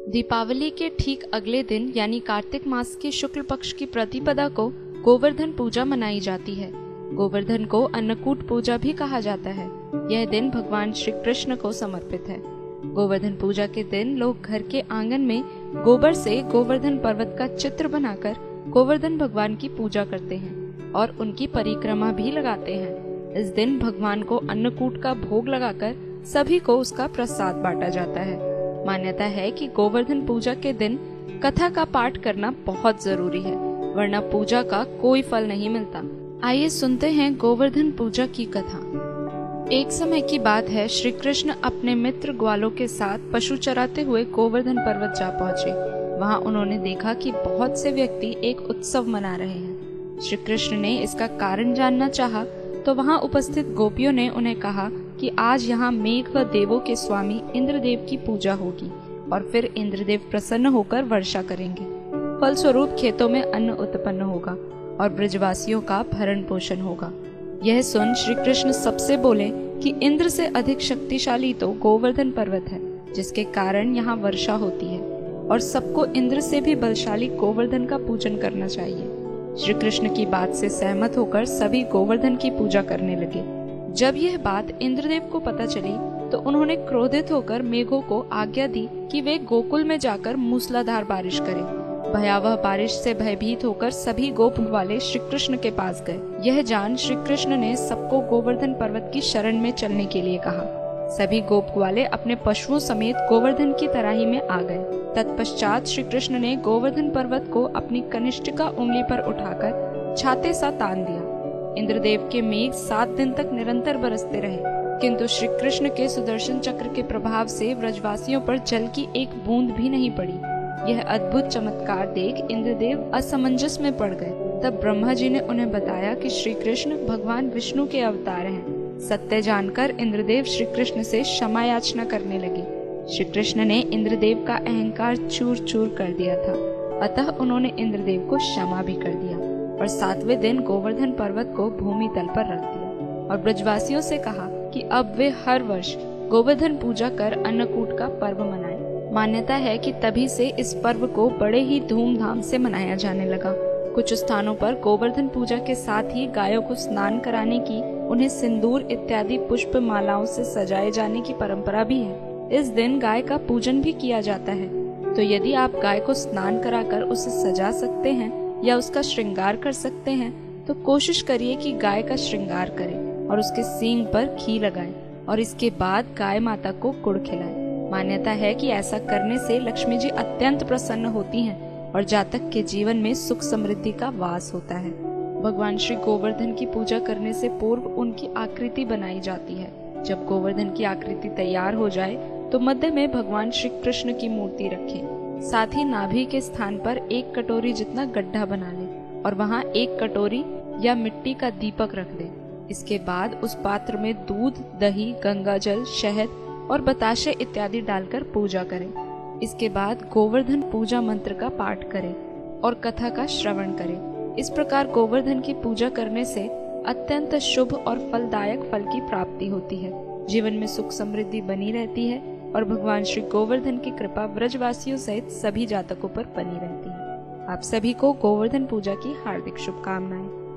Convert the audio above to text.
दीपावली के ठीक अगले दिन यानी कार्तिक मास के शुक्ल पक्ष की प्रतिपदा को गोवर्धन पूजा मनाई जाती है। गोवर्धन को अन्नकूट पूजा भी कहा जाता है। यह दिन भगवान श्री कृष्ण को समर्पित है। गोवर्धन पूजा के दिन लोग घर के आंगन में गोबर से गोवर्धन पर्वत का चित्र बनाकर गोवर्धन भगवान की पूजा करते हैं और उनकी परिक्रमा भी लगाते हैं। इस दिन भगवान को अन्नकूट का भोग लगाकर सभी को उसका प्रसाद बांटा जाता है। मान्यता है कि गोवर्धन पूजा के दिन कथा का पाठ करना बहुत जरूरी है, वरना पूजा का कोई फल नहीं मिलता। आइए सुनते हैं गोवर्धन पूजा की कथा। एक समय की बात है, श्री कृष्ण अपने मित्र ग्वालों के साथ पशु चराते हुए गोवर्धन पर्वत जा पहुँचे। वहाँ उन्होंने देखा कि बहुत से व्यक्ति एक उत्सव मना रहे हैं। श्री कृष्ण ने इसका कारण जानना चाहा तो वहाँ उपस्थित गोपियों ने उन्हें कहा कि आज यहाँ मेघ व देवों के स्वामी इंद्रदेव की पूजा होगी और फिर इंद्रदेव प्रसन्न होकर वर्षा करेंगे। फलस्वरूप खेतों में अन्न उत्पन्न होगा और ब्रजवासियों का भरण पोषण होगा। यह सुन श्री कृष्ण सबसे बोले कि इंद्र से अधिक शक्तिशाली तो गोवर्धन पर्वत है, जिसके कारण यहाँ वर्षा होती है और सबको इंद्र से भी बलशाली गोवर्धन का पूजन करना चाहिए। श्री कृष्ण की बात से सहमत होकर सभी गोवर्धन की पूजा करने लगे। जब यह बात इंद्रदेव को पता चली तो उन्होंने क्रोधित होकर मेघों को आज्ञा दी कि वे गोकुल में जाकर मूसलाधार बारिश करें। भयावह बारिश से भयभीत होकर सभी गोप वाले श्री कृष्ण के पास गए। यह जान श्री कृष्ण ने सबको गोवर्धन पर्वत की शरण में चलने के लिए कहा। सभी गोप वाले अपने पशुओं समेत गोवर्धन की तराई में आ गए। तत्पश्चात श्री कृष्ण ने गोवर्धन पर्वत को अपनी कनिष्ठिका उंगली पर उठाकर छाते सा तान दिया। इंद्रदेव के मेघ 7 दिन तक निरंतर बरसते रहे, किंतु श्री कृष्ण के सुदर्शन चक्र के प्रभाव से व्रजवासियों पर जल की एक बूंद भी नहीं पड़ी। यह अद्भुत चमत्कार देख इंद्रदेव असमंजस में पड़ गए। तब ब्रह्मा जी ने उन्हें बताया कि श्री कृष्ण भगवान विष्णु के अवतार हैं। सत्य जानकर इंद्रदेव श्री कृष्ण से क्षमा याचना करने लगे। श्री कृष्ण ने इंद्रदेव का अहंकार चूर चूर कर दिया था, अतः उन्होंने इंद्रदेव को क्षमा भी कर दिया और 7वें दिन गोवर्धन पर्वत को भूमि तल पर रख दिया और ब्रजवासियों से कहा कि अब वे हर वर्ष गोवर्धन पूजा कर अन्नकूट का पर्व मनाएं। मान्यता है कि तभी से इस पर्व को बड़े ही धूमधाम से मनाया जाने लगा। कुछ स्थानों पर गोवर्धन पूजा के साथ ही गायों को स्नान कराने की, उन्हें सिंदूर इत्यादि पुष्प मालाओं से सजाए जाने की परंपरा भी है। इस दिन गाय का पूजन भी किया जाता है। तो यदि आप गाय को स्नान कराकर उसे सजा सकते हैं या उसका श्रृंगार कर सकते हैं तो कोशिश करिए कि गाय का श्रृंगार करें और उसके सींग पर घी लगाएं और इसके बाद गाय माता को गुड़ खिलाएं। मान्यता है कि ऐसा करने से लक्ष्मी जी अत्यंत प्रसन्न होती हैं और जातक के जीवन में सुख समृद्धि का वास होता है। भगवान श्री गोवर्धन की पूजा करने से पूर्व उनकी आकृति बनाई जाती है। जब गोवर्धन की आकृति तैयार हो जाए तो मध्य में भगवान श्री कृष्ण की मूर्ति रखें। साथ ही नाभि के स्थान पर 1 कटोरी जितना गड्ढा बना लें और वहाँ 1 कटोरी या मिट्टी का दीपक रख दें। इसके बाद उस पात्र में दूध, दही, गंगाजल, शहद और बताशे इत्यादि डालकर पूजा करें। इसके बाद गोवर्धन पूजा मंत्र का पाठ करें और कथा का श्रवण करें। इस प्रकार गोवर्धन की पूजा करने से अत्यंत शुभ और फलदायक फल की प्राप्ति होती है। जीवन में सुख समृद्धि बनी रहती है और भगवान श्री गोवर्धन की कृपा व्रजवासियों सहित सभी जातकों पर बनी रहती है। आप सभी को गोवर्धन पूजा की हार्दिक शुभकामनाएं।